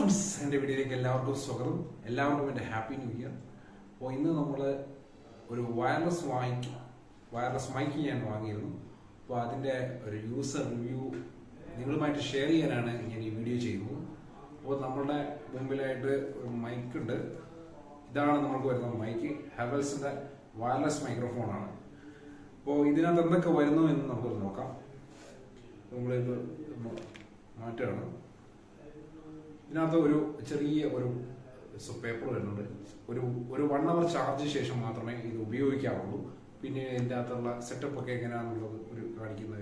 Friends, എൻ്റെ വീഡിയോയിലേക്ക് എല്ലാവർക്കും സ്വാഗതം. എല്ലാവർക്കും എൻ്റെ ഹാപ്പി ന്യൂ ഇയർ. അപ്പോൾ ഇന്ന് നമ്മൾ ഒരു വയർലെസ് മൈക്ക് ഞാൻ വാങ്ങിയിരുന്നു. അപ്പോൾ അതിൻ്റെ ഒരു യൂസർ റിവ്യൂ നിങ്ങളുമായിട്ട് ഷെയർ ചെയ്യാനാണ് ഞാൻ ഈ വീഡിയോ ചെയ്യുന്നത്. അപ്പോൾ നമ്മളുടെ മുമ്പിലായിട്ട് ഒരു മൈക്ക് ഉണ്ട്. ഇതാണ് നമുക്ക് വരുന്ന മൈക്ക്. ഹെവൽസിൻ്റെ വയർലെസ് മൈക്രോഫോണാണ്. അപ്പോൾ ഇതിനകത്ത് എന്തൊക്കെ വരുന്നു എന്ന് നമുക്കൊന്ന് നോക്കാം. നമ്മളിത് മാറ്റുകയാണ്. ഇതിനകത്ത് ഒരു ചെറിയ ഒരു പേപ്പർ വരുന്നുണ്ട്. ഒരു 1 hour ചാർജ് ശേഷം മാത്രമേ ഇത് ഉപയോഗിക്കാറുള്ളൂ. പിന്നെ ഇതിൻ്റെ അകത്തുള്ള സെറ്റപ്പ് ഒക്കെ എങ്ങനെയാണെന്നുള്ളത് കാണിക്കുന്ന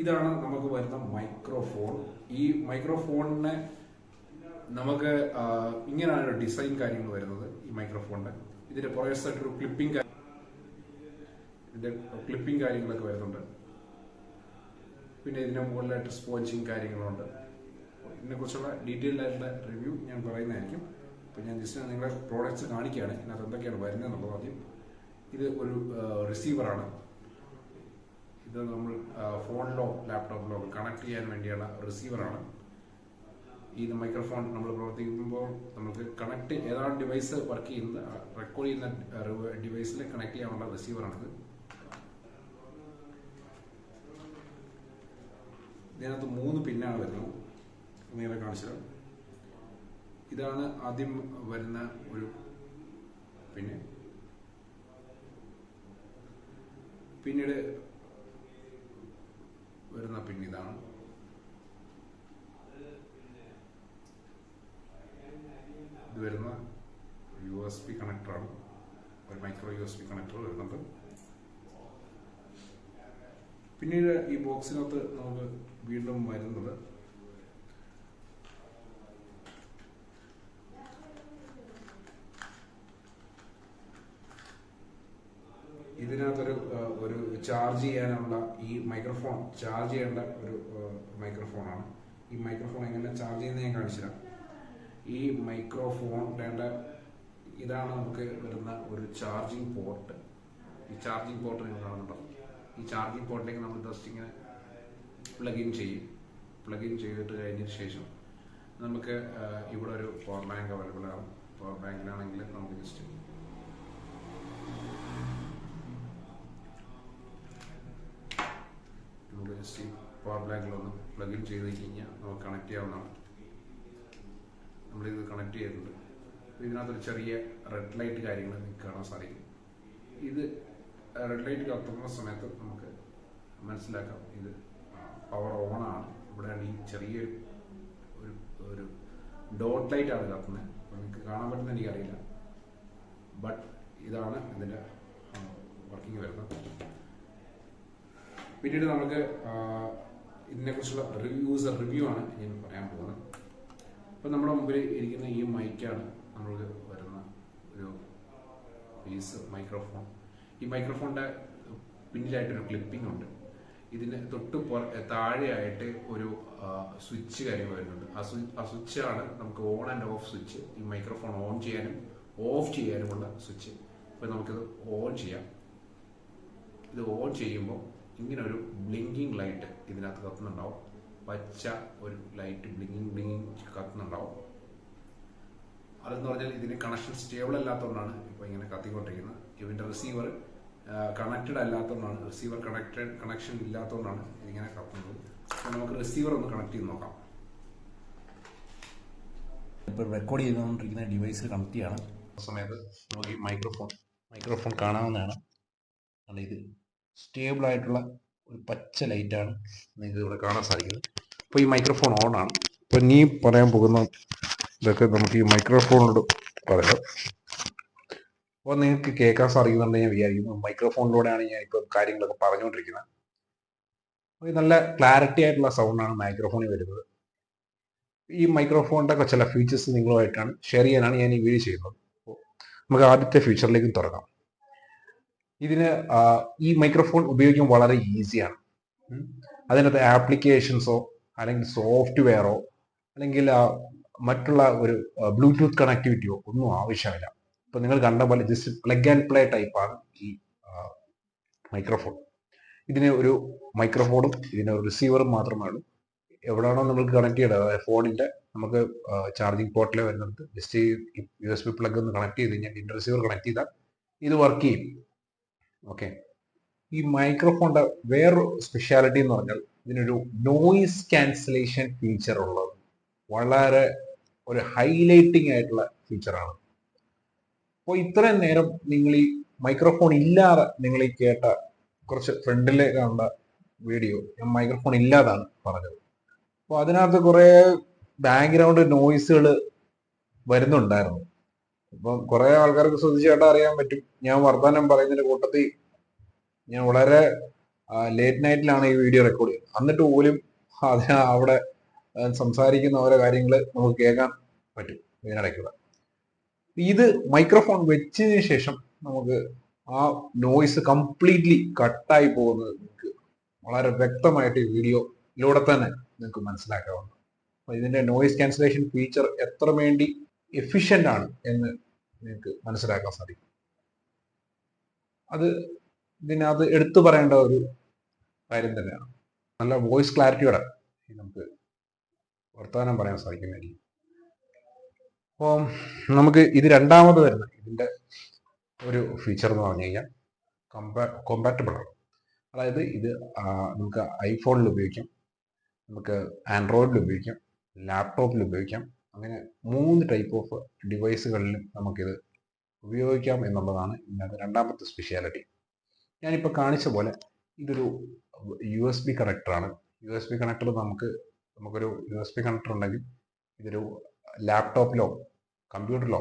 ഇതാണ് നമുക്ക് വരുന്ന മൈക്രോഫോൺ. ഈ മൈക്രോഫോണിനെ നമുക്ക് ഇങ്ങനെയാണ് ഒരു ഡിസൈൻ കാര്യങ്ങൾ വരുന്നത്. ഈ മൈക്രോഫോണിന്റെ ഇതിന്റെ പുറകെയായിട്ടൊരു ക്ലിപ്പിംഗ് കാര്യങ്ങളൊക്കെ വരുന്നുണ്ട്. പിന്നെ ഇതിന്റെ മുകളിലായിട്ട് സ്പോഞ്ചിങ് കാര്യങ്ങളുണ്ട്. ഇതിനെക്കുറിച്ചുള്ള ഡീറ്റെയിൽഡ് ആയിട്ടുള്ള റിവ്യൂ ഞാൻ പറയുന്നതായിരിക്കും. അപ്പോൾ ഞാൻ ജസ്റ്റ് നിങ്ങളെ പ്രോഡക്റ്റ്സ് കാണിക്കുകയാണ്. ഇതിനകത്ത് എന്തൊക്കെയാണ് വരുന്നത് എന്നുള്ളത്. ആദ്യം ഇത് ഒരു റിസീവറാണ്. ഇത് നമ്മൾ ഫോണിലോ ലാപ്ടോപ്പിലോ കണക്ട് ചെയ്യാൻ വേണ്ടിയുള്ള റിസീവറാണ്. ഈ മൈക്രോഫോൺ നമ്മൾ പ്രവർത്തിക്കുമ്പോൾ നമുക്ക് ഏതാണ് ഡിവൈസ് വർക്ക് ചെയ്യുന്നത്, റെക്കോർഡ് ചെയ്യുന്ന ഡിവൈസിൽ കണക്ട് ചെയ്യാനുള്ള റിസീവറാണിത്. ഇതിനകത്ത് 3 പിന്നാണ് വരുന്നത്. നിങ്ങളെ കാണിച്ചത് ഇതാണ് ആദ്യം വരുന്ന ഒരു പിന്നീട് വരുന്ന ഇതാണ്. ഇത് വരുന്ന USB കണക്ടറാണ്. ഒരു മൈക്രോ USB കണക്ടർ വരുന്നുണ്ട്. പിന്നീട് ഈ ബോക്സിനകത്ത് നമുക്ക് വീണ്ടും വരുന്നത് ഇതിനകത്തൊരു ചാർജ് ചെയ്യാനുള്ള ഈ മൈക്രോഫോൺ ചാർജ് ചെയ്യേണ്ട ഒരു മൈക്രോഫോണാണ്. ഈ മൈക്രോഫോൺ എങ്ങനെ ചാർജ് ചെയ്യുന്നത് ഞാൻ കാണിച്ചുതരാം. ഈ മൈക്രോഫോൺ ഇതാണ് നമുക്ക് വരുന്ന ഒരു ചാർജിങ് പോർട്ട്. ഈ ചാർജിങ് പോർട്ട് നിങ്ങൾ കാണുന്നുണ്ടോ? ഈ ചാർജിങ് പോർട്ടിലേക്ക് നമ്മൾ ജസ്റ്റ് ഇങ്ങനെ പ്ലഗ് ഇൻ ചെയ്തിട്ട് കഴിഞ്ഞതിന് ശേഷം നമുക്ക് ഇവിടെ ഒരു പവർ ബാങ്ക് അവൈലബിൾ ആണ്. പവർ ബാങ്കിലാണെങ്കിൽ നമുക്ക് ജസ്റ്റ് പവർ ബാങ്കിലൊന്ന് പ്ലഗ് ഇൻ ചെയ്ത് കഴിഞ്ഞാൽ നമുക്ക് കണക്ട് ചെയ്യാവുന്നതാണ്. നമ്മളിത് കണക്ട് ചെയ്തിട്ടുണ്ട്. ഇതിനകത്തൊരു ചെറിയ റെഡ് ലൈറ്റ് കാര്യങ്ങൾ നിങ്ങൾക്ക് കാണാൻ സാധിക്കും. ഇത് റെഡ് ലൈറ്റ് കത്തുന്ന സമയത്ത് നമുക്ക് മനസ്സിലാക്കാം ഇത് പവർ ഓൺ ആണ്. ഇവിടെയാണ് ഈ ചെറിയൊരു ഒരു ഡോട്ട് ലൈറ്റ് ആണ് കത്തുന്നത്. അപ്പോൾ നിങ്ങൾക്ക് കാണാൻ പറ്റുന്ന എനിക്കറിയില്ല. ബട്ട് ഇതാണ് ഇതിൻ്റെ വർക്കിംഗ് വരുന്നത്. പിന്നീട് നമുക്ക് ഇതിനെക്കുറിച്ചുള്ള യൂസർ റിവ്യൂ ആണ് ഞാൻ പറയാൻ പോകുന്നത്. അപ്പോൾ നമ്മുടെ മുമ്പിൽ ഇരിക്കുന്ന ഈ മൈക്കാണ് നമ്മൾക്ക് വരുന്ന ഒരു പീസ് മൈക്രോഫോൺ. ഈ മൈക്രോഫോണിൻ്റെ പിന്നിലായിട്ടൊരു ക്ലിപ്പിംഗ് ഉണ്ട്. ഇതിന് തൊട്ട് താഴെയായിട്ട് ഒരു സ്വിച്ച് കാര്യം വരുന്നുണ്ട്. ആ സ്വിച്ചാണ് നമുക്ക് ഓൺ ആൻഡ് ഓഫ് സ്വിച്ച്. ഈ മൈക്രോഫോൺ ഓൺ ചെയ്യാനും ഓഫ് ചെയ്യാനുമുള്ള സ്വിച്ച്. അപ്പോൾ നമുക്കിത് ഓൺ ചെയ്യാം. ഇത് ഓൺ ചെയ്യുമ്പോൾ ഇങ്ങനെ ഒരു ബ്ലിങ്കിങ് ലൈറ്റ് ഇതിനകത്ത് കത്തുന്നുണ്ടാവും. പച്ച ഒരു ലൈറ്റ് ബ്ലിങ്കിങ് കത്തുന്നുണ്ടാവും. അതെന്ന് പറഞ്ഞാൽ ഇതിന് കണക്ഷൻ സ്റ്റേബിൾ അല്ലാത്തതുകൊണ്ടാണ് ഇപ്പോൾ ഇങ്ങനെ കത്തിക്കൊണ്ടിരിക്കുന്നത്. ഇതിൻ്റെ റിസീവർ കണക്റ്റഡ് അല്ലാത്തതുകൊണ്ടാണ്, റിസീവർ കണക്ഷൻ ഇല്ലാത്തതുകൊണ്ടാണ് ഇതിങ്ങനെ കത്തുന്നത്. അപ്പോൾ നമുക്ക് റിസീവർ ഒന്ന് കണക്ട് ചെയ്ത് നോക്കാം. ഇപ്പോൾ റെക്കോർഡ് ചെയ്തുകൊണ്ടിരിക്കുന്ന ഡിവൈസിൽ കണക്ട് ചെയ്യണം. ആ സമയത്ത് നമുക്ക് ഈ മൈക്രോഫോൺ കാണാവുന്നതാണ്. ഇത് സ്റ്റേബിൾ ആയിട്ടുള്ള ഒരു പച്ച ലൈറ്റാണ് നിങ്ങൾക്ക് ഇവിടെ കാണാൻ സാധിക്കുന്നത്. അപ്പോൾ ഈ മൈക്രോഫോൺ ഓൺ ആണ്. ഇപ്പോൾ നീ പറയാൻ പോകുന്ന ഇതൊക്കെ നമുക്ക് ഈ മൈക്രോഫോണിനോട് പറയാം. അപ്പോൾ നിങ്ങൾക്ക് കേൾക്കാൻ സാധിക്കുന്നുണ്ട് ഞാൻ വിചാരിക്കുന്നു. മൈക്രോഫോണിലൂടെയാണ് ഞാൻ ഇപ്പോൾ കാര്യങ്ങളൊക്കെ പറഞ്ഞുകൊണ്ടിരിക്കുന്നത്. അപ്പോൾ നല്ല ക്ലാരിറ്റി ആയിട്ടുള്ള സൗണ്ടാണ് മൈക്രോഫോണിൽ വരുന്നത്. ഈ മൈക്രോഫോണിൻ്റെ ചില ഫീച്ചേഴ്സ് നിങ്ങളുമായിട്ടാണ് ഷെയർ ചെയ്യാനാണ് ഞാൻ ഈ വീഡിയോ ചെയ്യുന്നത്. അപ്പോൾ നമുക്ക് ആദ്യത്തെ ഫീച്ചറിലേക്കും തുടങ്ങാം. ഇതിന് ഈ മൈക്രോഫോൺ ഉപയോഗിക്കാൻ വളരെ ഈസിയാണ്. അതിനകത്ത് ആപ്ലിക്കേഷൻസോ അല്ലെങ്കിൽ സോഫ്റ്റ്വെയറോ അല്ലെങ്കിൽ മറ്റുള്ള ഒരു ബ്ലൂടൂത്ത് കണക്ടിവിറ്റിയോ ഒന്നും ആവശ്യമില്ല. ഇപ്പോൾ നിങ്ങൾ കണ്ട പോലെ ജസ്റ്റ് പ്ലഗ് ആൻഡ് പ്ലേ ടൈപ്പാണ് ഈ മൈക്രോഫോൺ. ഇതിന് ഒരു മൈക്രോഫോണും ഇതിന് ഒരു റിസീവറും മാത്രമേ ഉള്ളൂ. എവിടെയാണോ നമുക്ക് കണക്ട് ചെയ്യേണ്ടത്, അതായത് ഫോണിൻ്റെ നമുക്ക് ചാർജിങ് പോർട്ടിൽ വരുന്നത് ജസ്റ്റ് ഈ USB പ്ലഗ് ഒന്ന് കണക്ട് ചെയ്ത് കഴിഞ്ഞാൽ ഇൻ റിസീവർ കണക്ട് ചെയ്താൽ ഇത് വർക്ക് ചെയ്യും. ഓക്കെ, ഈ മൈക്രോഫോണിന്റെ വേറൊരു സ്പെഷ്യാലിറ്റി എന്ന് പറഞ്ഞാൽ ഇതിനൊരു നോയിസ് ക്യാൻസലേഷൻ ഫീച്ചർ ഉള്ളത് വളരെ ഒരു ഹൈലൈറ്റിംഗ് ആയിട്ടുള്ള ഫീച്ചറാണ്. അപ്പോൾ ഇത്രയും നേരം നിങ്ങൾ ഈ മൈക്രോഫോൺ ഇല്ലാതെ നിങ്ങൾ ഈ കേട്ട കുറച്ച് ഫ്രണ്ടിലെ കണ്ട വീഡിയോ ഞാൻ മൈക്രോഫോൺ ഇല്ലാതാണ് പറഞ്ഞത്. അപ്പോൾ അതിനകത്ത് കുറേ ബാക്ക്ഗ്രൗണ്ട് നോയ്സുകൾ വരുന്നുണ്ടായിരുന്നു. അപ്പം കുറേ ആൾക്കാർക്ക് ശ്രദ്ധിച്ച് കേട്ടാൽ അറിയാൻ പറ്റും, ഞാൻ വർത്തമാനം പറയുന്നതിന്റെ കൂട്ടത്തിൽ ഞാൻ വളരെ ലേറ്റ് നൈറ്റിലാണ് ഈ വീഡിയോ റെക്കോർഡ് ചെയ്യുന്നത്. എന്നിട്ട് പോലും അവിടെ സംസാരിക്കുന്ന ഓരോ കാര്യങ്ങൾ നമുക്ക് കേൾക്കാൻ പറ്റും ഇതിനിടയ്ക്കുള്ള. ഇത് മൈക്രോഫോൺ വെച്ചതിന് ശേഷം നമുക്ക് ആ നോയ്സ് കംപ്ലീറ്റ്ലി കട്ടായി പോകുന്നത് നിങ്ങൾക്ക് വളരെ വ്യക്തമായിട്ട് ഈ വീഡിയോയിലൂടെ തന്നെ നിങ്ങൾക്ക് മനസ്സിലാക്കാവുന്നു. അപ്പൊ ഇതിന്റെ നോയിസ് ക്യാൻസലേഷൻ ഫീച്ചർ എത്ര വേണ്ടി എഫിഷ്യന്റ് ആണ് എന്ന് നിങ്ങൾക്ക് മനസ്സിലാക്കാൻ സാധിക്കും. അത് ഇതിനകത്ത് എടുത്തു പറയേണ്ട ഒരു കാര്യം തന്നെയാണ്. നല്ല വോയിസ് ക്ലാരിറ്റിയോടെ നമുക്ക് വർത്തമാനം പറയാൻ സാധിക്കുന്നതായിരിക്കും. അപ്പോൾ നമുക്ക് ഇത് രണ്ടാമത് വരുന്ന ഇതിന്റെ ഒരു ഫീച്ചർ എന്ന് പറഞ്ഞു കഴിഞ്ഞാൽ കോമ്പാറ്റബിൾ ആണ്. അതായത് ഇത് നമുക്ക് ഐഫോണിൽ ഉപയോഗിക്കാം, നമുക്ക് ആൻഡ്രോയിഡിൽ ഉപയോഗിക്കാം, ലാപ്ടോപ്പിൽ ഉപയോഗിക്കാം. അങ്ങനെ 3 ടൈപ്പ് ഓഫ് ഡിവൈസുകളിലും നമുക്കിത് ഉപയോഗിക്കാം എന്നുള്ളതാണ് ഇതിനകത്ത് രണ്ടാമത്തെ സ്പെഷ്യാലിറ്റി. ഞാനിപ്പോൾ കാണിച്ച പോലെ ഇതൊരു USB കണക്ടറാണ്. USB കണക്ടർ നമുക്കൊരു USB കണക്ടർ ഉണ്ടെങ്കിൽ ഇതൊരു ലാപ്ടോപ്പിലോ കമ്പ്യൂട്ടറിലോ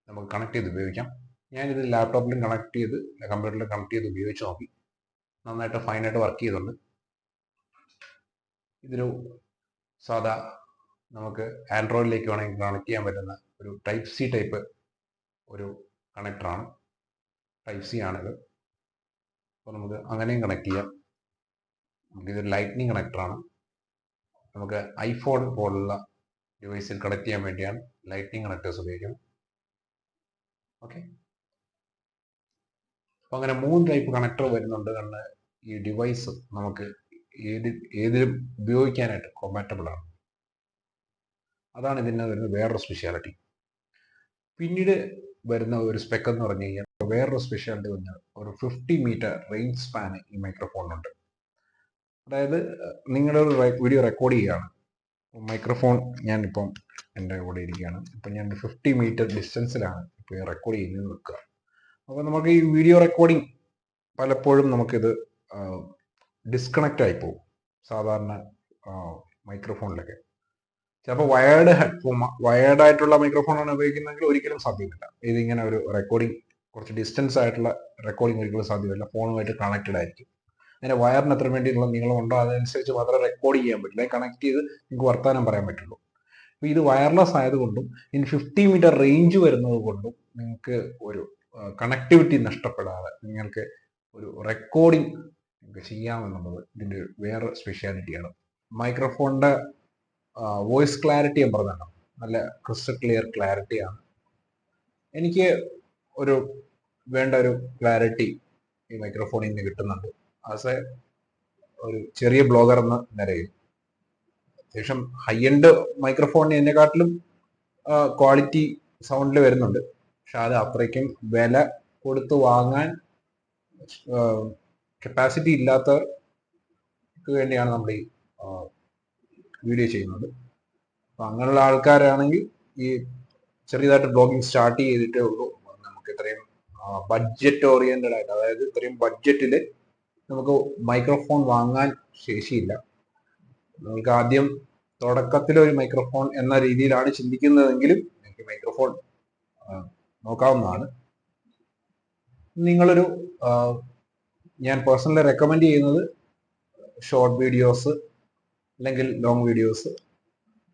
നമുക്ക് കണക്ട് ചെയ്ത് ഉപയോഗിക്കാം. ഞാനിത് ലാപ്ടോപ്പിലും കണക്ട് ചെയ്ത് കമ്പ്യൂട്ടറിലും കണക്ട് ചെയ്ത് ഉപയോഗിച്ച് നോക്കി, നന്നായിട്ട് ഫൈനായിട്ട് വർക്ക് ചെയ്തുണ്ട്. ഇതൊരു സാധാ നമുക്ക് ആൻഡ്രോയിഡിലേക്ക് വേണമെങ്കിൽ കണക്ട് ചെയ്യാൻ പറ്റുന്ന ഒരു ടൈപ്പ് സി ടൈപ്പ് ഒരു കണക്ടറാണ്. ടൈപ്പ് സി ആണിത്. അപ്പോൾ നമുക്ക് അങ്ങനെയും കണക്ട് ചെയ്യാം. നമുക്കിതൊരു ലൈറ്റ്നിങ് കണക്ടറാണ്. നമുക്ക് ഐഫോൺ പോലുള്ള ഡിവൈസിൽ കണക്ട് ചെയ്യാൻ വേണ്ടിയാണ് ലൈറ്റ്നിങ് കണക്ടേഴ്സ് ഉപയോഗിക്കുന്നത്. ഓക്കെ, അപ്പോൾ അങ്ങനെ 3 ടൈപ്പ് കണക്ടർ വരുന്നുണ്ട്. കാരണം ഈ ഡിവൈസ് നമുക്ക് ഏതിലും ഉപയോഗിക്കാനായിട്ട് കോമ്പാറ്റബിൾ ആണ്. അതാണ് ഇതിന് വരുന്ന വേറൊരു സ്പെഷ്യാലിറ്റി. പിന്നീട് വരുന്ന ഒരു സ്പെക്ക് എന്ന് പറഞ്ഞു കഴിഞ്ഞാൽ വേറൊരു സ്പെഷ്യാലിറ്റി പറഞ്ഞാൽ ഒരു 50 മീറ്റർ റേഞ്ച് സ്പാൻ ഈ മൈക്രോഫോണിനുണ്ട്. അതായത് നിങ്ങളൊരു വീഡിയോ റെക്കോർഡ് ചെയ്യുകയാണ്, മൈക്രോഫോൺ ഞാനിപ്പം എൻ്റെ കൂടെ ഇരിക്കുകയാണ്, ഇപ്പം ഞാൻ 50 മീറ്റർ ഡിസ്റ്റൻസിലാണ് ഇപ്പോൾ ഈ റെക്കോർഡ് ചെയ്യുന്നത് നിൽക്കുക. അപ്പോൾ നമുക്ക് ഈ വീഡിയോ റെക്കോർഡിങ് പലപ്പോഴും നമുക്കിത് ഡിസ്കണക്റ്റ് ആയി പോകും. സാധാരണ മൈക്രോഫോണിലൊക്കെ ചിലപ്പോൾ വയേർഡ് ആയിട്ടുള്ള മൈക്രോഫോണാണ് ഉപയോഗിക്കുന്നതെങ്കിൽ ഒരിക്കലും സാധ്യമല്ല. ഇതിങ്ങനെ ഒരു റെക്കോർഡിങ് കുറച്ച് ഡിസ്റ്റൻസ് ആയിട്ടുള്ള റെക്കോർഡിങ് ഒരിക്കലും സാധ്യമല്ല. ഫോണുമായിട്ട് കണക്റ്റഡ് ആയിരിക്കും. അതിൻ്റെ വയറിന് എത്ര വേണ്ടിയിട്ടുള്ള നീളമുണ്ടോ അതനുസരിച്ച് മാത്രമേ റെക്കോർഡ് ചെയ്യാൻ പറ്റില്ല. കണക്ട് ചെയ്ത് നിങ്ങൾക്ക് വർത്താനം പറയാൻ പറ്റുള്ളൂ. അപ്പോൾ ഇത് വയർലെസ് ആയതുകൊണ്ടും ഇനി 50 മീറ്റർ റേഞ്ച് വരുന്നത് കൊണ്ടും നിങ്ങൾക്ക് ഒരു കണക്ടിവിറ്റി നഷ്ടപ്പെടാതെ നിങ്ങൾക്ക് ഒരു റെക്കോർഡിങ് ചെയ്യാമെന്നുള്ളത് ഇതിൻ്റെ വേറെ സ്പെഷ്യാലിറ്റിയാണ്. മൈക്രോഫോണിൻ്റെ വോയിസ് ക്ലാരിറ്റി ഞാൻ പറഞ്ഞല്ലോ, നല്ല ക്രിസ്റ്റൽ ക്ലിയർ ക്ലാരിറ്റിയാണ്. എനിക്ക് വേണ്ട ഒരു ക്ലാരിറ്റി ഈ മൈക്രോഫോണിൽ നിന്ന് കിട്ടുന്നുണ്ട്. ആസ് എ ഒരു ചെറിയ ബ്ലോഗർ എന്ന നിലയിൽ അത്യാവശ്യം ഹൈ എൻഡ് മൈക്രോഫോണിന് എന്നെക്കാട്ടിലും ക്വാളിറ്റി സൗണ്ടിൽ വരുന്നുണ്ട്. പക്ഷെ അത് അത്രയ്ക്കും വില കൊടുത്ത് വാങ്ങാൻ കപ്പാസിറ്റി ഇല്ലാത്തവർക്ക് വേണ്ടിയാണ് നമ്മൾ ഈ വീഡിയോ ചെയ്യുന്നത്. അപ്പം അങ്ങനെയുള്ള ആൾക്കാരാണെങ്കിൽ ഈ ചെറിയതായിട്ട് ബ്ലോഗിങ് സ്റ്റാർട്ട് ചെയ്തിട്ടേ ഉള്ളൂ, നമുക്ക് ഇത്രയും ബഡ്ജറ്റ് ഓറിയന്റഡ് ആയിട്ട്, അതായത് ഇത്രയും ബഡ്ജറ്റിൽ നമുക്ക് മൈക്രോഫോൺ വാങ്ങാൻ ശേഷിയില്ല. നിങ്ങൾക്ക് ആദ്യം തുടക്കത്തിൽ ഒരു മൈക്രോഫോൺ എന്ന രീതിയിലാണ് ചിന്തിക്കുന്നതെങ്കിലും നിങ്ങൾക്ക് മൈക്രോഫോൺ നോക്കാവുന്നതാണ്. നിങ്ങളൊരു ഞാൻ പേഴ്സണലി റെക്കമെൻഡ് ചെയ്യുന്നത് ഷോർട്ട് വീഡിയോസ് അല്ലെങ്കിൽ ലോങ് വീഡിയോസ്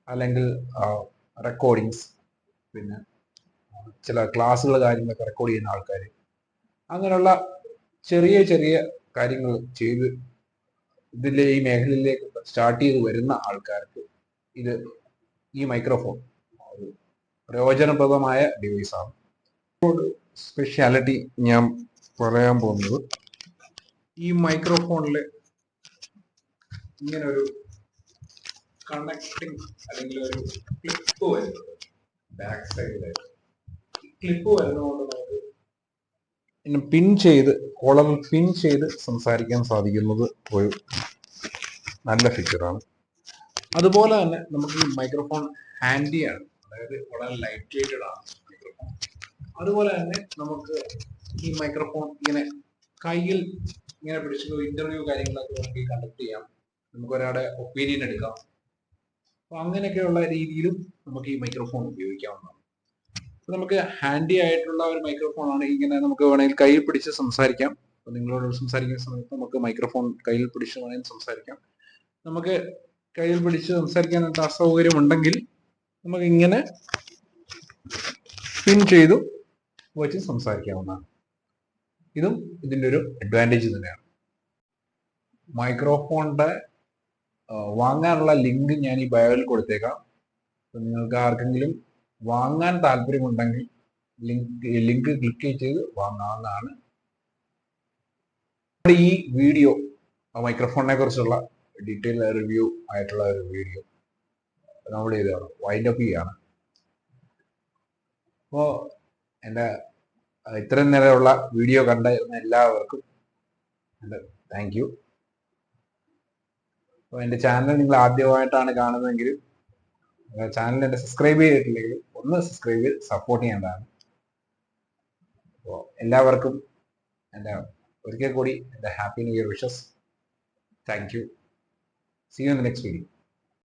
അല്ലെങ്കിൽ റെക്കോർഡിങ്സ്, പിന്നെ ചില ക്ലാസ്സുകൾ കാര്യങ്ങളൊക്കെ റെക്കോർഡ് ചെയ്യുന്ന ആൾക്കാർ, അങ്ങനെയുള്ള ചെറിയ ചെറിയ കാര്യങ്ങൾ ചെയ്ത് ഇതിലെ ഈ മേഖലയിലേക്ക് സ്റ്റാർട്ട് ചെയ്ത് വരുന്ന ആൾക്കാർക്ക് ഈ മൈക്രോഫോൺ ഒരു പ്രയോജനപ്രദമായ ഡിവൈസാണ്. സ്പെഷ്യാലിറ്റി ഞാൻ പറയാൻ പോകുന്നത്, ഈ മൈക്രോഫോണിൽ ഇങ്ങനെ ഒരു കണക്ടിങ് അല്ലെങ്കിൽ ഒരു ക്ലിപ്പ് വരുന്നത് ബാക്ക് സൈഡിലായിട്ട്. ക്ലിപ്പ് വരുന്നതുകൊണ്ട് നമുക്ക് പിൻ ചെയ്ത് കോളറിൽ പിൻ ചെയ്ത് സംസാരിക്കാൻ സാധിക്കുന്നത് ഒരു നല്ല ഫീച്ചറാണ്. അതുപോലെ തന്നെ നമുക്ക് ഈ മൈക്രോഫോൺ ഹാൻഡിയാണ്, അതായത് വളരെ ലൈറ്റ് വെയ്റ്റഡ് ആണ് മൈക്രോഫോൺ. അതുപോലെ തന്നെ നമുക്ക് ഈ മൈക്രോഫോൺ ഇങ്ങനെ കയ്യിൽ ഇങ്ങനെ പിടിച്ച് ഇന്റർവ്യൂ കാര്യങ്ങളൊക്കെ നമുക്ക് കണ്ടക്ട് ചെയ്യാം, നമുക്ക് ഒരാളുടെ ഒപ്പീനിയൻ എടുക്കാം. അപ്പൊ അങ്ങനെയൊക്കെയുള്ള രീതിയിലും നമുക്ക് ഈ മൈക്രോഫോൺ ഉപയോഗിക്കാവുന്നതാണ്. നമുക്ക് ഹാൻഡി ആയിട്ടുള്ള ഒരു മൈക്രോഫോൺ ആണ്. ഇങ്ങനെ നമുക്ക് വേണമെങ്കിൽ കയ്യിൽ പിടിച്ച് സംസാരിക്കാം. അപ്പൊ നിങ്ങളോട് സംസാരിക്കുന്ന സമയത്ത് നമുക്ക് മൈക്രോഫോൺ കയ്യിൽ പിടിച്ച് വേണമെങ്കിൽ സംസാരിക്കാം. നമുക്ക് കയ്യിൽ പിടിച്ച് സംസാരിക്കാനായിട്ട് അസൗകര്യം ഉണ്ടെങ്കിൽ നമുക്ക് ഇങ്ങനെ പിൻ ചെയ്തു വെച്ച് സംസാരിക്കാവുന്നതാണ്. ഇതും ഇതിൻ്റെ ഒരു അഡ്വാൻറ്റേജ് തന്നെയാണ്. മൈക്രോഫോണിന്റെ വാങ്ങാനുള്ള ലിങ്ക് ഞാൻ ഈ ബയോയിൽ കൊടുത്തേക്കാം. നിങ്ങൾക്ക് ആർക്കെങ്കിലും വാങ്ങാൻ താല്പര്യമുണ്ടെങ്കിൽ ലിങ്ക് ക്ലിക്ക് ചെയ്ത് വാങ്ങാവുന്നതാണ്. ഈ വീഡിയോ മൈക്രോഫോണിനെ കുറിച്ചുള്ള ഡീറ്റെയിൽ റിവ്യൂ ആയിട്ടുള്ള ഒരു വീഡിയോ നമ്മൾ ചെയ്താണ്, വൈൻഡ് അപ്പ് ചെയ്യാണ്. അപ്പോൾ എൻ്റെ ഇത്രയും നേരമുള്ള വീഡിയോ കണ്ടിരുന്ന എല്ലാവർക്കും എൻ്റെ താങ്ക് യു. അപ്പോൾ എൻ്റെ ചാനൽ നിങ്ങൾ ആദ്യമായിട്ടാണ് കാണുന്നതെങ്കിൽ ചാനൽ എൻ്റെ സബ്സ്ക്രൈബ് ചെയ്തിട്ടില്ലെങ്കിൽ ഒന്ന് സബ്സ്ക്രൈബ് ചെയ്ത് സപ്പോർട്ട് ചെയ്യേണ്ടതാണ്. അപ്പോൾ എല്ലാവർക്കും എൻ്റെ ഒരിക്കൽ കൂടി എൻ്റെ happy new year wishes. Thank you. See you in the next video.